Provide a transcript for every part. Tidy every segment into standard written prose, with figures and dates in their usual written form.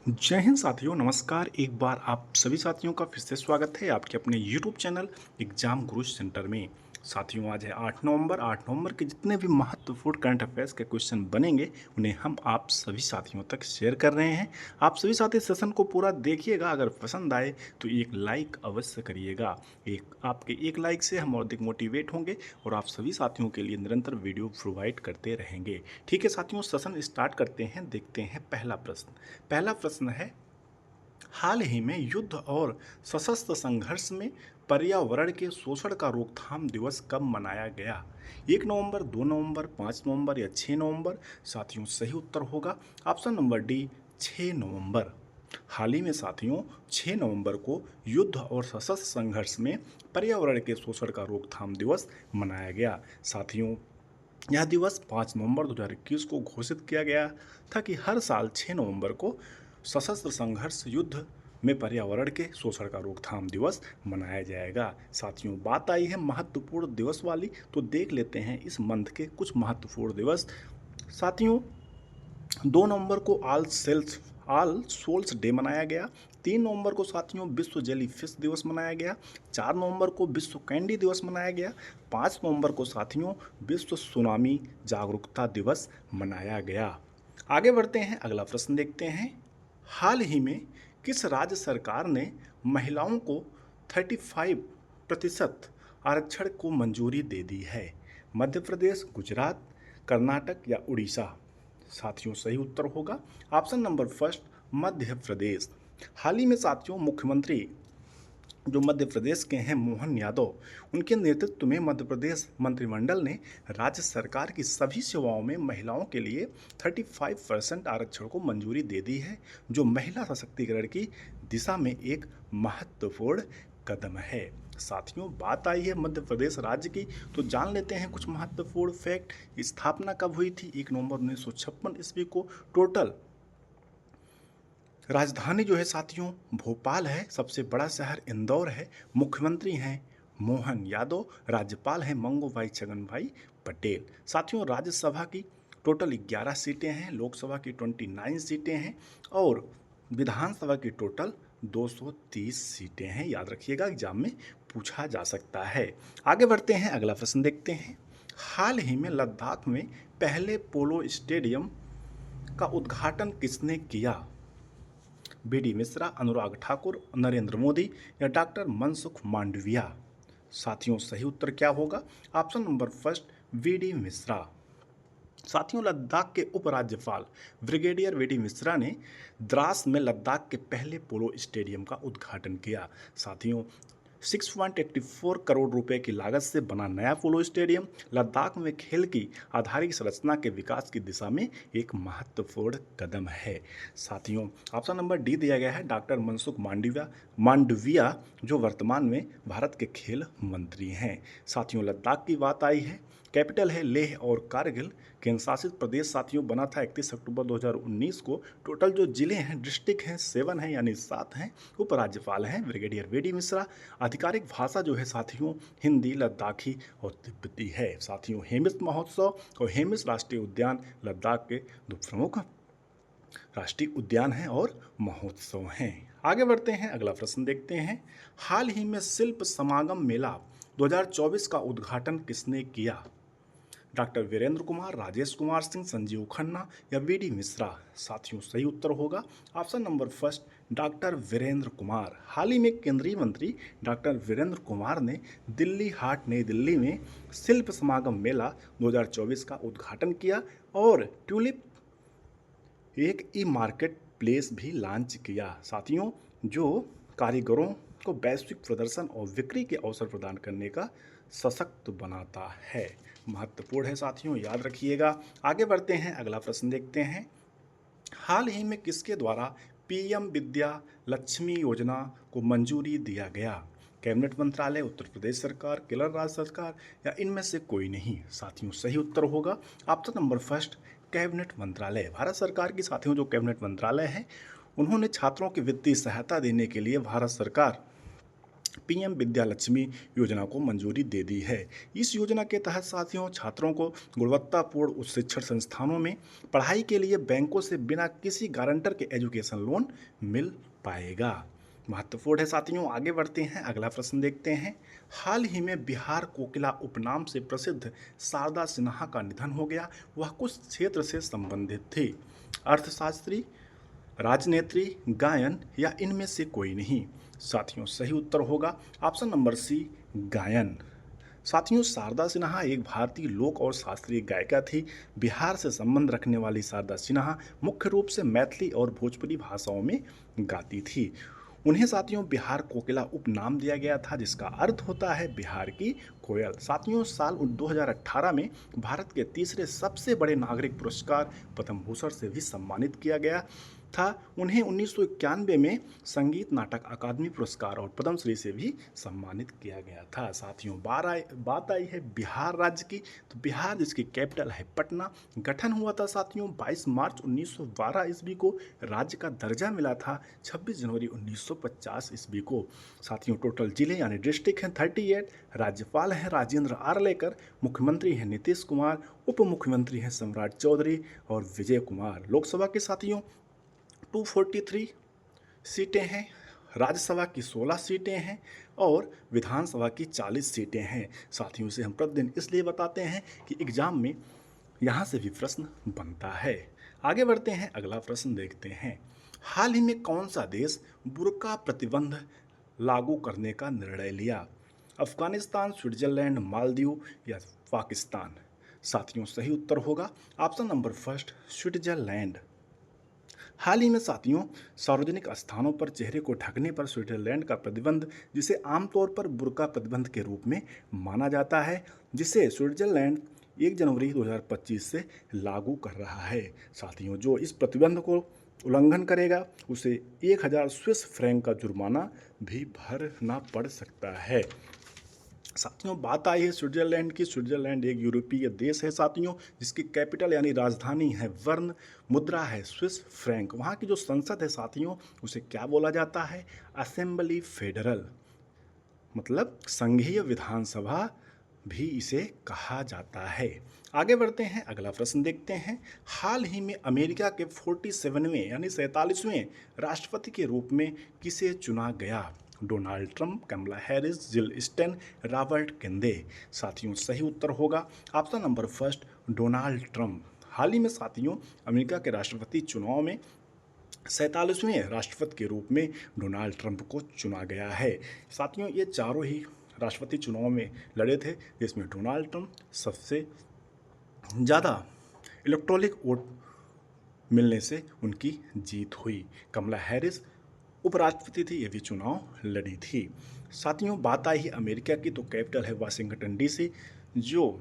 जय हिंद साथियों, नमस्कार। एक बार आप सभी साथियों का फिर से स्वागत है आपके अपने यूट्यूब चैनल एग्जाम गुरु सेंटर में। साथियों, आज है 8 नवंबर। 8 नवंबर के जितने भी महत्वपूर्ण करंट अफेयर्स के क्वेश्चन बनेंगे उन्हें हम आप सभी साथियों तक शेयर कर रहे हैं। आप सभी साथी सेशन को पूरा देखिएगा। अगर पसंद आए तो एक लाइक अवश्य करिएगा। आपके एक लाइक से हम और अधिक मोटिवेट होंगे और आप सभी साथियों के लिए निरंतर वीडियो प्रोवाइड करते रहेंगे। ठीक है साथियों, सेशन स्टार्ट करते हैं। देखते हैं पहला प्रश्न। पहला प्रश्न है, हाल ही में युद्ध और सशस्त्र संघर्ष में पर्यावरण के शोषण का रोकथाम दिवस कब मनाया गया? 1 नवंबर, 2 नवंबर, 5 नवंबर या 6 नवंबर? साथियों, सही उत्तर होगा ऑप्शन नंबर डी, 6 नवंबर। हाल ही में साथियों 6 नवंबर को युद्ध और सशस्त्र संघर्ष में पर्यावरण के शोषण का रोकथाम दिवस मनाया गया। साथियों, यह दिवस 5 नवंबर 2021 को घोषित किया गया था कि हर साल 6 नवंबर को सशस्त्र संघर्ष युद्ध में पर्यावरण के शोषण का रोकथाम दिवस मनाया जाएगा। साथियों, बात आई है महत्वपूर्ण दिवस वाली, तो देख लेते हैं इस मंथ के कुछ महत्वपूर्ण दिवस। साथियों, 2 नवंबर को ऑल सोल्स डे मनाया गया। 3 नवंबर को साथियों विश्व जेली फिश दिवस मनाया गया। 4 नवंबर को विश्व कैंडी दिवस मनाया गया। 5 नवंबर को साथियों विश्व सुनामी जागरूकता दिवस मनाया गया। आगे बढ़ते हैं, अगला प्रश्न देखते हैं। हाल ही में किस राज्य सरकार ने महिलाओं को 35% आरक्षण को मंजूरी दे दी है? मध्य प्रदेश, गुजरात, कर्नाटक या उड़ीसा? साथियों, सही उत्तर होगा option number first, Madhya Pradesh. हाल ही में साथियों मुख्यमंत्री जो मध्य प्रदेश के हैं मोहन यादव, उनके नेतृत्व में मध्य प्रदेश मंत्रिमंडल ने राज्य सरकार की सभी सेवाओं में महिलाओं के लिए 35% आरक्षण को मंजूरी दे दी है, जो महिला सशक्तिकरण की दिशा में एक महत्वपूर्ण कदम है। साथियों, बात आई है मध्य प्रदेश राज्य की, तो जान लेते हैं कुछ महत्वपूर्ण फैक्ट। स्थापना कब हुई थी? 1 नवंबर 1956 ईस्वी को। टोटल राजधानी जो है साथियों भोपाल है, सबसे बड़ा शहर इंदौर है, मुख्यमंत्री हैं मोहन यादव, राज्यपाल हैं मंगू भाई छगन भाई पटेल। साथियों, राज्यसभा की टोटल 11 सीटें हैं, लोकसभा की 29 सीटें हैं और विधानसभा की टोटल 230 सीटें हैं। याद रखिएगा, एग्जाम में पूछा जा सकता है। आगे बढ़ते हैं, अगला प्रश्न देखते हैं। हाल ही में लद्दाख में पहले पोलो स्टेडियम का उद्घाटन किसने किया? बी.डी. मिश्रा, अनुराग ठाकुर, नरेंद्र मोदी या डॉक्टर मनसुख मांडविया? साथियों, सही उत्तर क्या होगा? Option number first, VD. Mishra. साथियों, लद्दाख के उपराज्यपाल ब्रिगेडियर वी.डी. मिश्रा ने द्रास में लद्दाख के पहले पोलो स्टेडियम का उद्घाटन किया। साथियों, 6.84 करोड़ रुपए की लागत से बना नया पोलो स्टेडियम लद्दाख में खेल की आधारिक संरचना के विकास की दिशा में एक महत्वपूर्ण कदम है। साथियों, ऑप्शन नंबर डी दिया गया है डॉक्टर मनसुख मांडविया, जो वर्तमान में भारत के खेल मंत्री हैं। साथियों, लद्दाख की बात आई है, कैपिटल है लेह और कारगिल। केंद्र शासित प्रदेश साथियों बना था 31 अक्टूबर 2019 को। टोटल जो जिले हैं, डिस्ट्रिक्ट हैं, 7 हैं, यानी 7 हैं। उपराज्यपाल हैं ब्रिगेडियर वी.डी. मिश्रा। आधिकारिक भाषा जो है साथियों हिंदी, लद्दाखी और तिब्बती है। साथियों, हेमिस महोत्सव और हेमिस राष्ट्रीय उद्यान लद्दाख के दो प्रमुख राष्ट्रीय उद्यान हैं और महोत्सव हैं। आगे बढ़ते हैं, अगला प्रश्न देखते हैं। हाल ही में शिल्प समागम मेला 2024 का उद्घाटन किसने किया? डॉक्टर वीरेंद्र कुमार, राजेश कुमार सिंह, संजीव खन्ना या वी.डी. मिश्रा? साथियों, सही उत्तर होगा option number first, doctor Virendra Kumar. हाल ही में केंद्रीय मंत्री डॉक्टर वीरेंद्र कुमार ने दिल्ली हाट नई दिल्ली में शिल्प समागम मेला 2024 का उद्घाटन किया और ट्यूलिप एक ई मार्केट प्लेस भी लॉन्च किया। साथियों, जो कारीगरों को वैश्विक प्रदर्शन और बिक्री के अवसर प्रदान करने का सशक्त बनाता है। महत्वपूर्ण है साथियों, याद रखिएगा। आगे बढ़ते हैं, अगला प्रश्न देखते हैं। हाल ही में किसके द्वारा पीएम विद्या लक्ष्मी योजना को मंजूरी दिया गया? कैबिनेट मंत्रालय, उत्तर प्रदेश सरकार, केरल राज्य सरकार या इनमें से कोई नहीं? साथियों, सही उत्तर होगा ऑप्शन नंबर फर्स्ट, कैबिनेट मंत्रालय। भारत सरकार की साथियों जो कैबिनेट मंत्रालय है, उन्होंने छात्रों की वित्तीय सहायता देने के लिए भारत सरकार पीएम विद्या लक्ष्मी योजना को मंजूरी दे दी है। इस योजना के तहत साथियों छात्रों को गुणवत्तापूर्ण उच्च शिक्षण संस्थानों में पढ़ाई के लिए बैंकों से बिना किसी गारंटर के एजुकेशन लोन मिल पाएगा। महत्वपूर्ण है साथियों। आगे बढ़ते हैं, अगला प्रश्न देखते हैं। हाल ही में बिहार कोकिला उपनाम से प्रसिद्ध शारदा सिन्हा का निधन हो गया। वह कुछ क्षेत्र से संबंधित थी, अर्थशास्त्री, राजनेत्री, गायन या इनमें से कोई नहीं। साथियों सही उत्तर होगा ऑप्शन नंबर सी, गायन। साथियों शारदा सिन्हा एक भारतीय लोक और शास्त्रीय गायिका थी। बिहार से संबंध रखने वाली शारदा सिन्हा मुख्य रूप से मैथिली और भोजपुरी भाषाओं में गाती थी। उन्हें साथियों बिहार कोकिला उपनाम दिया गया था, जिसका अर्थ होता है बिहार की कोयल। साथियों साल 2018 में भारत के तीसरे सबसे बड़े नागरिक पुरस्कार पद्म भूषण से भी सम्मानित किया गया था। उन्हें 1991 में संगीत नाटक अकादमी पुरस्कार और पद्मश्री से भी सम्मानित किया गया था। साथियों बात आई है बिहार राज्य की। तो बिहार जिसकी कैपिटल है पटना, गठन हुआ था साथियों 22 मार्च 1912 ईस्वी को। राज्य का दर्जा मिला था 26 जनवरी 1950 ईस्वी को। साथियों टोटल जिले यानी डिस्ट्रिक्ट हैं 38। राज्यपाल हैं राजेंद्र आर्लेकर, मुख्यमंत्री हैं नीतीश कुमार, उप मुख्यमंत्री हैं सम्राट चौधरी और विजय कुमार। लोकसभा के साथियों 243 सीटें हैं, राज्यसभा की 16 सीटें हैं और विधानसभा की 40 सीटें हैं। साथियों से हम प्रतिदिन इसलिए बताते हैं कि एग्जाम में यहाँ से भी प्रश्न बनता है। आगे बढ़ते हैं, अगला प्रश्न देखते हैं। हाल ही में कौन सा देश बुर्का प्रतिबंध लागू करने का निर्णय लिया? अफगानिस्तान, स्विट्जरलैंड, मालदीव या पाकिस्तान? साथियों सही उत्तर होगा ऑप्शन नंबर फर्स्ट, स्विट्जरलैंड। हाल ही में साथियों सार्वजनिक स्थानों पर चेहरे को ढकने पर स्विट्जरलैंड का प्रतिबंध, जिसे आमतौर पर बुर्का प्रतिबंध के रूप में माना जाता है, जिसे स्विट्जरलैंड 1 जनवरी 2025 से लागू कर रहा है। साथियों जो इस प्रतिबंध को उल्लंघन करेगा उसे 1000 स्विस फ्रैंक का जुर्माना भी भरना पड़ सकता है। साथियों बात आई है स्विट्जरलैंड की। स्विट्जरलैंड एक यूरोपीय देश है साथियों, जिसकी कैपिटल यानी राजधानी है बर्न, मुद्रा है स्विस फ्रैंक। वहाँ की जो संसद है साथियों उसे क्या बोला जाता है? असेंबली फेडरल, मतलब संघीय विधानसभा भी इसे कहा जाता है। आगे बढ़ते हैं, अगला प्रश्न देखते हैं। हाल ही में अमेरिका के 47वें यानी 47वें राष्ट्रपति के रूप में किसे चुना गया? Donald Trump, Kamala Harris, Jill Stein, Robert Kennedy? साथियों सही उत्तर होगा option number first, Donald Trump. हाल ही में साथियों अमेरिका के राष्ट्रपति चुनाव में 47वें राष्ट्रपति के रूप में डोनाल्ड ट्रंप को चुना गया है। साथियों ये चारों ही राष्ट्रपति चुनाव में लड़े थे, जिसमें डोनाल्ड ट्रंप सबसे ज़्यादा इलेक्ट्रॉनिक वोट मिलने से उनकी जीत हुई। कमला हैरिस उपराष्ट्रपति थी, ये भी चुनाव लड़ी थी। साथियों बात आई अमेरिका की, तो कैपिटल है वाशिंगटन डीसी, जो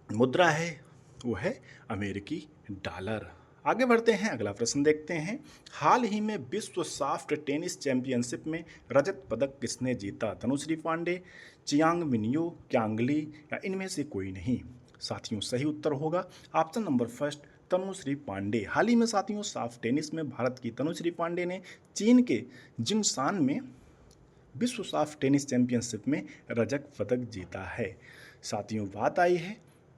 मुद्रा है वो है अमेरिकी डॉलर। आगे बढ़ते हैं, अगला प्रश्न देखते हैं। हाल ही में विश्व सॉफ्ट टेनिस चैंपियनशिप में रजत पदक किसने जीता? तनुश्री पांडे, चियांग मिनियो, क्यांगली या इनमें से कोई नहीं? साथियों सही उत्तर होगा option number first, Tanushree Pande. हाल ही में साथियों सॉफ्ट टेनिस में भारत की तनुश्री पांडे ने चीन के जिंगशान में विश्व सॉफ्ट टेनिस चैंपियनशिप में रजत पदक जीता है। साथियों बात आई है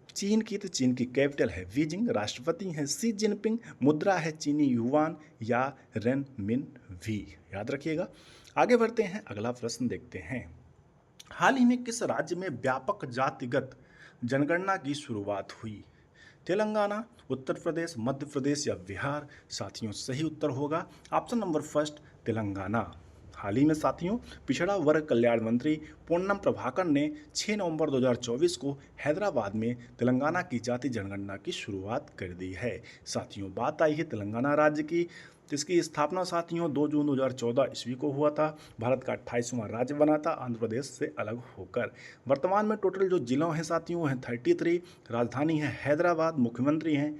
चीन की, तो चीन की कैपिटल है बीजिंग, राष्ट्रपति हैं शी जिनपिंग, मुद्रा है चीनी युआन या रेन मिन वी, याद रखिएगा। आगे बढ़ते हैं, अगला प्रश्न देखते हैं। हाल ही में किस राज्य में व्यापक जातिगत जनगणना की शुरुआत हुई? तेलंगाना, उत्तर प्रदेश, मध्य प्रदेश या बिहार? साथियों सही उत्तर होगा ऑप्शन नंबर फर्स्ट, तेलंगाना। हाल ही में साथियों पिछड़ा वर्ग कल्याण मंत्री पोन्नम प्रभाकर ने 6 नवंबर 2024 को हैदराबाद में तेलंगाना की जाति जनगणना की शुरुआत कर दी है। साथियों बात आई है तेलंगाना राज्य की, जिसकी स्थापना साथियों 2 जून 2014 ईस्वी को हुआ था। भारत का 28वां राज्य बना था आंध्र प्रदेश से अलग होकर। वर्तमान में टोटल जो जिलों हैं साथियों हैं 33, राजधानी है हैदराबाद, मुख्यमंत्री हैं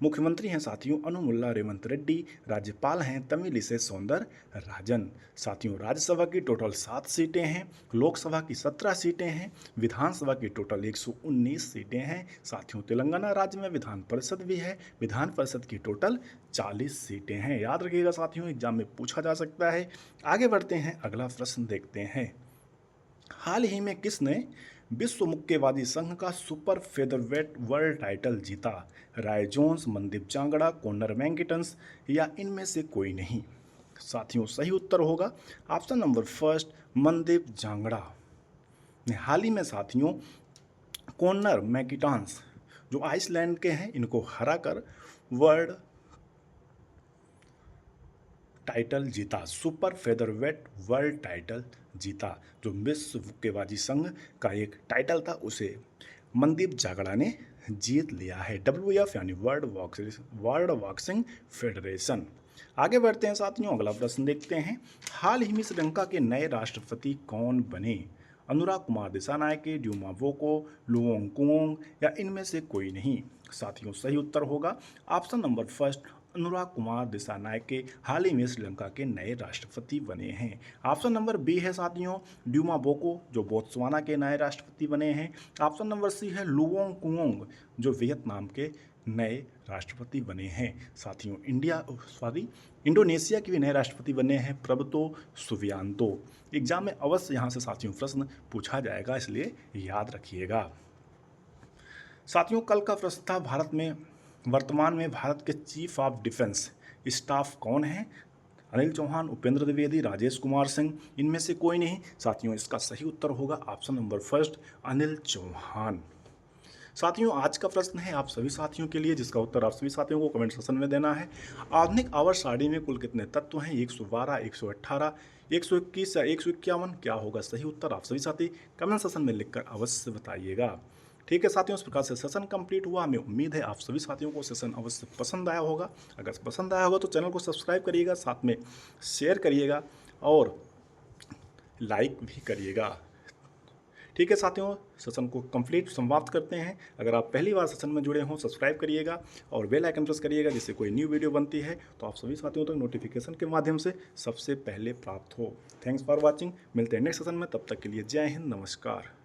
मुख्यमंत्री हैं साथियों अनुमुल्ला रेवंत रेड्डी, राज्यपाल हैं तमिलिसै सौंदरराजन। साथियों राज्यसभा की टोटल 7 सीटें हैं, लोकसभा की 17 सीटें हैं, विधानसभा की टोटल 119 सीटें हैं। साथियों तेलंगाना राज्य में विधान परिषद भी है, विधान परिषद की टोटल 40 सीटें हैं। याद रखिएगा साथियों, एग्जाम में पूछा जा सकता है। आगे बढ़ते हैं, अगला प्रश्न देखते हैं। हाल ही में किसने विश्व मुक्केबाजी संघ का सुपर फेदरवेट वर्ल्ड टाइटल जीता? राय जोन्स, मनदीप चांगड़ा, कॉनर मैंगिटन्स या इनमें से कोई नहीं? साथियों सही उत्तर होगा option number first, Mandeep Jangra ने हाल ही में साथियों कॉनर मैगिटन्स जो आइसलैंड के हैं इनको हराकर वर्ल्ड टाइटल जीता, सुपर फेदरवेट वर्ल्ड टाइटल जीता। जो विश्व मुक्केबाजी संघ का एक टाइटल था उसे मनदीप जांगड़ा ने जीत लिया है, WBF यानी वर्ल्ड बॉक्सिंग फेडरेशन। आगे बढ़ते हैं साथियों, अगला प्रश्न देखते हैं। हाल ही में श्रीलंका के नए राष्ट्रपति कौन बने? Anurag Kumar Dissanayake, Duma Boko, Luong या इनमें से कोई नहीं? साथियों सही उत्तर होगा option number first, Anurag Kumar Dissanayake हाल ही में श्रीलंका के नए राष्ट्रपति बने हैं। ऑप्शन नंबर बी है साथियों ड्यूमा बोको जो बोत्सवाना के नए राष्ट्रपति बने हैं। ऑप्शन नंबर सी है लुओंग जो वियतनाम के नए राष्ट्रपति बने हैं। साथियों इंडोनेशिया के भी नए राष्ट्रपति बने हैं, प्रबुतो सुबियांतो। एग्जाम में अवश्य यहाँ से साथियों प्रश्न पूछा जाएगा, इसलिए याद रखिएगा। साथियों कल का प्रश्न था वर्तमान में भारत के चीफ ऑफ डिफेंस स्टाफ कौन है? अनिल चौहान, उपेंद्र द्विवेदी, राजेश कुमार सिंह, इनमें से कोई नहीं? साथियों इसका सही उत्तर होगा option number first, Anil Chauhan. साथियों आज का प्रश्न है आप सभी साथियों के लिए, जिसका उत्तर आप सभी साथियों को कमेंट सेक्शन में देना है। आधुनिक आवर्त सारणी में कुल कितने तत्व हैं? 112, 118, 121 या 151? क्या होगा सही उत्तर? आप सभी साथी कमेंट सेक्शन में लिखकर अवश्य बताइएगा। ठीक है साथियों, इस प्रकार से सेशन कंप्लीट हुआ। हमें उम्मीद है आप सभी साथियों को सेशन अवश्य पसंद आया होगा। अगर पसंद आया होगा तो चैनल को सब्सक्राइब करिएगा, साथ में शेयर करिएगा और लाइक भी करिएगा। ठीक है साथियों, सेशन को कंप्लीट समाप्त करते हैं। अगर आप पहली बार सेशन में जुड़े हों सब्सक्राइब करिएगा और बेल आइकन प्रेस करिएगा, जिससे कोई न्यू वीडियो बनती है तो आप सभी साथियों तक नोटिफिकेशन के माध्यम से सबसे पहले प्राप्त हो। Thanks for watching. मिलते हैं नेक्स्ट सेशन में, तब तक के लिए जय हिंद, नमस्कार।